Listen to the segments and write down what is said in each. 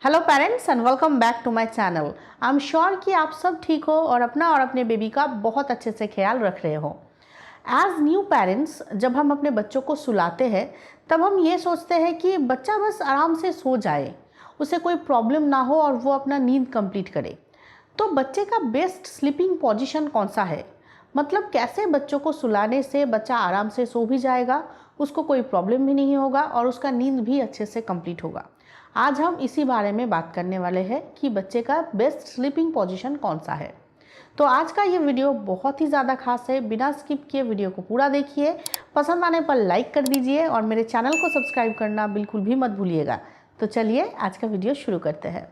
Hello parents and welcome back to my channel. I am sure कि आप सब ठीक हो और अपना और अपने बेबी का बहुत अच्छे से ख्याल रख रहे हो। एज न्यू पेरेंट्स जब हम अपने बच्चों को सुलाते हैं तब हम ये सोचते हैं कि बच्चा बस आराम से सो जाए, उसे कोई प्रॉब्लम ना हो और वो अपना नींद कंप्लीट करे। तो बच्चे का बेस्ट स्लीपिंग पोजीशन कौन सा है, मतलब कैसे बच्चों को सुलाने से बच्चा आराम से सो भी जाएगा, उसको कोई प्रॉब्लम भी नहीं होगा और उसका नींद भी अच्छे से कंप्लीट होगा। आज हम इसी बारे में बात करने वाले हैं कि बच्चे का बेस्ट स्लीपिंग पोजीशन कौन सा है। तो आज का ये वीडियो बहुत ही ज़्यादा खास है, बिना स्किप किए वीडियो को पूरा देखिए। पसंद आने पर लाइक कर दीजिए और मेरे चैनल को सब्सक्राइब करना बिल्कुल भी मत भूलिएगा। तो चलिए आज का वीडियो शुरू करते हैं।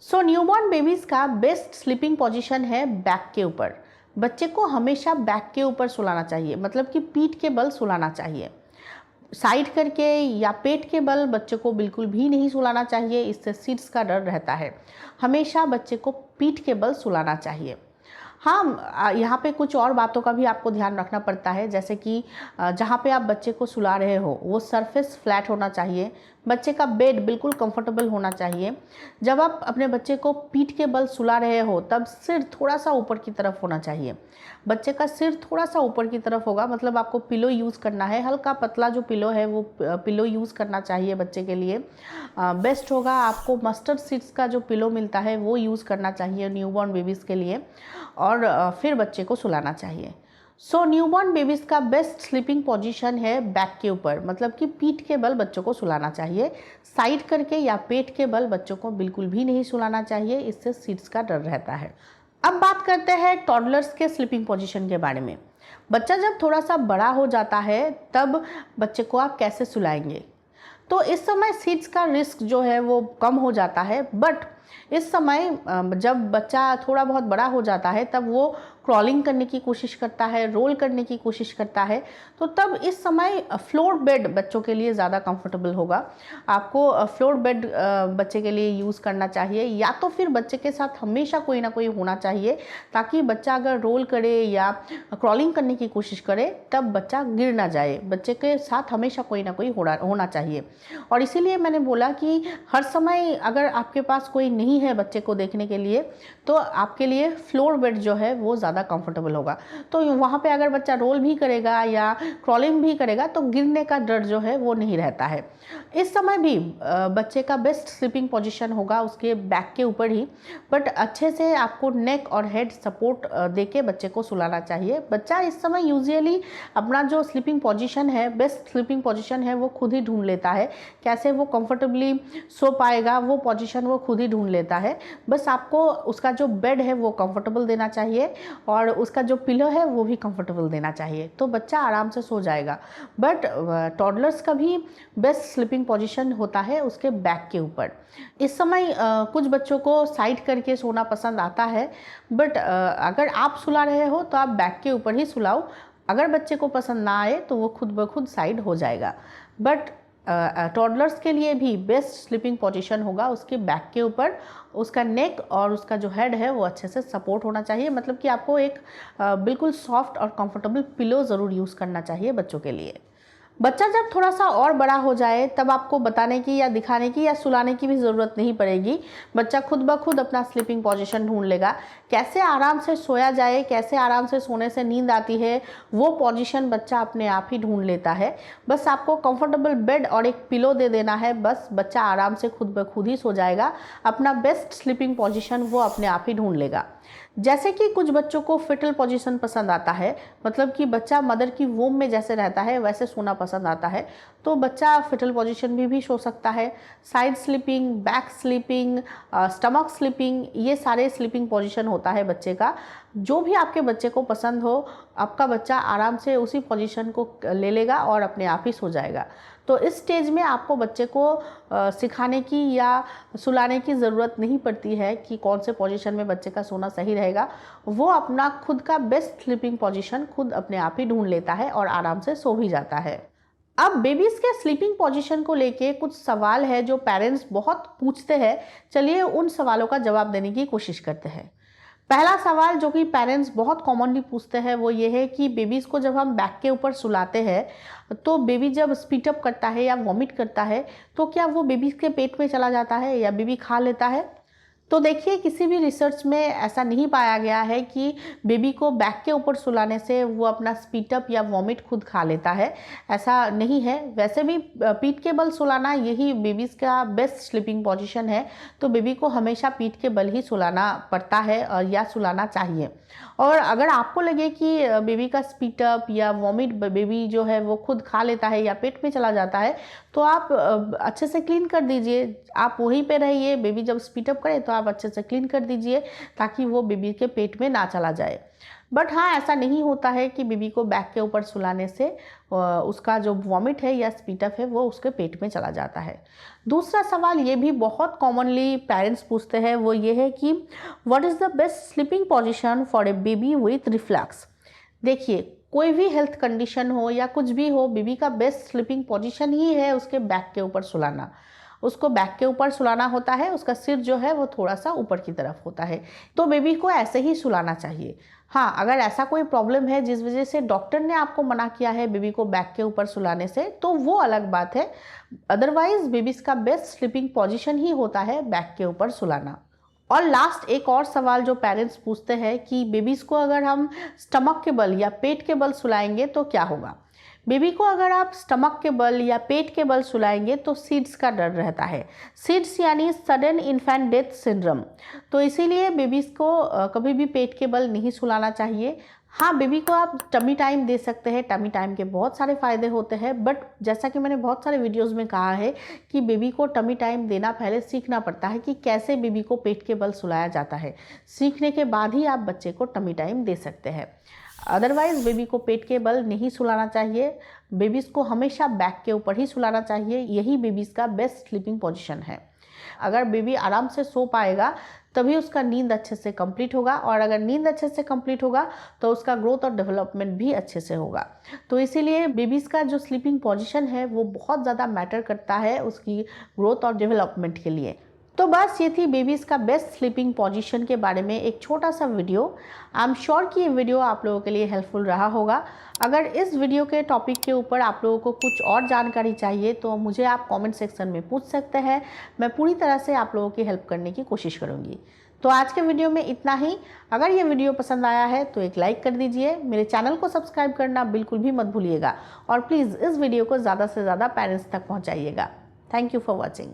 सो न्यूबॉर्न बेबीज़ का बेस्ट स्लीपिंग पोजीशन है बैक के ऊपर। बच्चे को हमेशा बैक के ऊपर सुलाना चाहिए, मतलब कि पीठ के बल सुलाना चाहिए। साइड करके या पेट के बल बच्चे को बिल्कुल भी नहीं सुलाना चाहिए, इससे सीड्स का डर रहता है। हमेशा बच्चे को पीठ के बल सुलाना चाहिए। हाँ, यहाँ पे कुछ और बातों का भी आपको ध्यान रखना पड़ता है, जैसे कि जहाँ पे आप बच्चे को सुला रहे हो वो सरफेस फ्लैट होना चाहिए, बच्चे का बेड बिल्कुल कंफर्टेबल होना चाहिए। जब आप अपने बच्चे को पीठ के बल सुला रहे हो तब सिर थोड़ा सा ऊपर की तरफ होना चाहिए। बच्चे का सिर थोड़ा सा ऊपर की तरफ होगा, मतलब आपको पिलो यूज़ करना है, हल्का पतला जो पिलो है वो पिलो यूज़ करना चाहिए बच्चे के लिए। बेस्ट होगा आपको मस्टर्ड सीड्स का जो पिलो मिलता है वो यूज़ करना चाहिए न्यूबॉर्न बेबीज़ के लिए, और फिर बच्चे को सुलाना चाहिए। सो न्यूबॉर्न बेबीज़ का बेस्ट स्लीपिंग पोजीशन है बैक के ऊपर, मतलब कि पीठ के बल बच्चों को सुलाना चाहिए। साइड करके या पेट के बल बच्चों को बिल्कुल भी नहीं सुलाना चाहिए, इससे सीड्स का डर रहता है। अब बात करते हैं टॉडलर्स के स्लीपिंग पोजीशन के बारे में। बच्चा जब थोड़ा सा बड़ा हो जाता है तब बच्चे को आप कैसे सुलाएंगे। तो इस समय सीड्स का रिस्क जो है वो कम हो जाता है, बट इस समय जब बच्चा थोड़ा बहुत बड़ा हो जाता है तब वो क्रॉलिंग करने की कोशिश करता है, रोल करने की कोशिश करता है, तो तब इस समय फ्लोर बेड बच्चों के लिए ज़्यादा कंफर्टेबल होगा। आपको फ्लोर बेड बच्चे के लिए यूज़ करना चाहिए, या तो फिर बच्चे के साथ हमेशा कोई ना कोई होना चाहिए, ताकि बच्चा अगर रोल करे या क्रॉलिंग करने की कोशिश करे तब बच्चा गिर ना जाए। बच्चे के साथ हमेशा कोई ना कोई होना चाहिए। और इसीलिए मैंने बोला कि हर समय अगर आपके पास कोई नहीं है बच्चे को देखने के लिए तो आपके लिए फ्लोर बेड जो है वो ज़्यादा कंफर्टेबल होगा। तो वहाँ पे अगर बच्चा रोल भी करेगा या क्रॉलिंग भी करेगा तो गिरने का डर जो है वो नहीं रहता है। इस समय भी बच्चे का बेस्ट स्लीपिंग पोजीशन होगा उसके बैक के ऊपर ही, बट अच्छे से आपको नेक और हेड सपोर्ट देके बच्चे को सुलाना चाहिए। बच्चा इस समय यूजुअली अपना जो स्लीपिंग पोजीशन है, बेस्ट स्लीपिंग पोजीशन है, वो खुद ही ढूंढ लेता है। कैसे वो कंफर्टेबली सो पाएगा वो पोजीशन वो खुद ही ढूंढ लेता है। बस आपको उसका जो बेड है वो कंफर्टेबल देना चाहिए और उसका जो पिलो है वो भी कंफर्टेबल देना चाहिए, तो बच्चा आराम से सो जाएगा। बट टॉडलर्स का भी बेस्ट स्लीपिंग पोजीशन होता है उसके बैक के ऊपर। इस समय कुछ बच्चों को साइड करके सोना पसंद आता है, बट अगर आप सुला रहे हो तो आप बैक के ऊपर ही सुलाओ। अगर बच्चे को पसंद ना आए तो वो खुद ब खुद साइड हो जाएगा। बट टॉडलर्स के लिए भी बेस्ट स्लीपिंग पोजीशन होगा उसके बैक के ऊपर। उसका नेक और उसका जो हेड है वो अच्छे से सपोर्ट होना चाहिए, मतलब कि आपको एक बिल्कुल सॉफ्ट और कंफर्टेबल पिलो ज़रूर यूज़ करना चाहिए बच्चों के लिए। बच्चा जब थोड़ा सा और बड़ा हो जाए तब आपको बताने की या दिखाने की या सुलाने की भी ज़रूरत नहीं पड़ेगी। बच्चा खुद ब खुद अपना स्लीपिंग पोजीशन ढूंढ लेगा। कैसे आराम से सोया जाए, कैसे आराम से सोने से नींद आती है, वो पोजीशन बच्चा अपने आप ही ढूंढ लेता है। बस आपको कंफर्टेबल बेड और एक पिलो दे देना है, बस बच्चा आराम से खुद ब खुद ही सो जाएगा। अपना बेस्ट स्लीपिंग पोजीशन वो अपने आप ही ढूंढ लेगा। जैसे कि कुछ बच्चों को फिटल पोजीशन पसंद आता है, मतलब कि बच्चा मदर की वोम में जैसे रहता है वैसे सोना पसंद आता है, तो बच्चा फिटल पोजीशन में भी सो सकता है। Side sleeping, back sleeping, stomach sleeping, ये सारे स्लीपिंग पोजीशन होता है बच्चे का। जो भी आपके बच्चे को पसंद हो, आपका बच्चा आराम से उसी पोजीशन को ले लेगा और अपने आप ही सो जाएगा। तो इस स्टेज में आपको बच्चे को सिखाने की या सुलाने की ज़रूरत नहीं पड़ती है कि कौन से पोजीशन में बच्चे का सोना सही रहेगा। वो अपना खुद का बेस्ट स्लीपिंग पोजीशन खुद अपने आप ही ढूंढ लेता है और आराम से सो भी जाता है। अब बेबीज़ के स्लीपिंग पोजीशन को लेके कुछ सवाल है जो पेरेंट्स बहुत पूछते हैं। चलिए उन सवालों का जवाब देने की कोशिश करते हैं। पहला सवाल जो कि पेरेंट्स बहुत कॉमनली पूछते हैं वो ये है कि बेबीज़ को जब हम बैक के ऊपर सुलाते हैं तो बेबी जब स्पीट अप करता है या वॉमिट करता है तो क्या वो बेबी के पेट में चला जाता है या बेबी खा लेता है। तो देखिए, किसी भी रिसर्च में ऐसा नहीं पाया गया है कि बेबी को बैक के ऊपर सुलाने से वो अपना स्पीट अप या वॉमिट खुद खा लेता है, ऐसा नहीं है। वैसे भी पीठ के बल सुलाना यही बेबीज़ का बेस्ट स्लीपिंग पोजीशन है, तो बेबी को हमेशा पीठ के बल ही सुलाना पड़ता है या सुलाना चाहिए। और अगर आपको लगे कि बेबी का स्पीट अप या वॉमिट बेबी जो है वो खुद खा लेता है या पेट में चला जाता है, तो आप अच्छे से क्लीन कर दीजिए। आप वहीं पे रहिए, बेबी जब स्पीट अप करे तो आप अच्छे से क्लीन कर दीजिए ताकि वो बेबी के पेट में ना चला जाए। बट हाँ, ऐसा नहीं होता है कि बेबी को बैक के ऊपर सुलाने से उसका जो वॉमिट है या स्पीट अप है वो उसके पेट में चला जाता है। दूसरा सवाल ये भी बहुत कॉमनली पेरेंट्स पूछते हैं, वो ये है कि what is the best sleeping position for a baby with reflux. देखिए, कोई भी हेल्थ कंडीशन हो या कुछ भी हो, बेबी का बेस्ट स्लीपिंग पोजीशन ही है उसके बैक के ऊपर सुलाना। उसको बैक के ऊपर सुलाना होता है, उसका सिर जो है वो थोड़ा सा ऊपर की तरफ होता है, तो बेबी को ऐसे ही सुलाना चाहिए। हाँ, अगर ऐसा कोई प्रॉब्लम है जिस वजह से डॉक्टर ने आपको मना किया है बेबी को बैक के ऊपर सुलाने से, तो वो अलग बात है। अदरवाइज बेबीज़ का बेस्ट स्लीपिंग पोजीशन ही होता है बैक के ऊपर सुलाना। और लास्ट एक और सवाल जो पेरेंट्स पूछते हैं कि बेबीज़ को अगर हम स्टमक के बल या पेट के बल सुलाएंगे तो क्या होगा। बेबी को अगर आप स्टमक के बल या पेट के बल सुलाएंगे तो सीड्स का डर रहता है। सीड्स यानी सडन इन्फेंट डेथ सिंड्रोम। तो इसीलिए बेबीज़ को कभी भी पेट के बल नहीं सुलाना चाहिए। हाँ, बेबी को आप टमी टाइम दे सकते हैं। टमी टाइम के बहुत सारे फ़ायदे होते हैं, बट जैसा कि मैंने बहुत सारे वीडियोस में कहा है कि बेबी को टमी टाइम देना पहले सीखना पड़ता है कि कैसे बेबी को पेट के बल सुलाया जाता है। सीखने के बाद ही आप बच्चे को टमी टाइम दे सकते हैं। अदरवाइज़ बेबी को पेट के बल नहीं सुलाना चाहिए। बेबीज़ को हमेशा बैक के ऊपर ही सुलाना चाहिए, यही बेबीज़ का बेस्ट स्लीपिंग पोजीशन है। अगर बेबी आराम से सो पाएगा तभी उसका नींद अच्छे से कंप्लीट होगा, और अगर नींद अच्छे से कंप्लीट होगा तो उसका ग्रोथ और डेवलपमेंट भी अच्छे से होगा। तो इसीलिए बेबीज़ का जो स्लीपिंग पोजीशन है वो बहुत ज़्यादा मैटर करता है उसकी ग्रोथ और डेवलपमेंट के लिए। तो बस ये थी बेबीज़ का बेस्ट स्लीपिंग पोजीशन के बारे में एक छोटा सा वीडियो। आई एम श्योर कि ये वीडियो आप लोगों के लिए हेल्पफुल रहा होगा। अगर इस वीडियो के टॉपिक के ऊपर आप लोगों को कुछ और जानकारी चाहिए तो मुझे आप कमेंट सेक्शन में पूछ सकते हैं। मैं पूरी तरह से आप लोगों की हेल्प करने की कोशिश करूँगी। तो आज के वीडियो में इतना ही। अगर ये वीडियो पसंद आया है तो एक लाइक कर दीजिए। मेरे चैनल को सब्सक्राइब करना बिल्कुल भी मत भूलिएगा, और प्लीज़ इस वीडियो को ज़्यादा से ज़्यादा पेरेंट्स तक पहुँचाइएगा। Thank you for watching.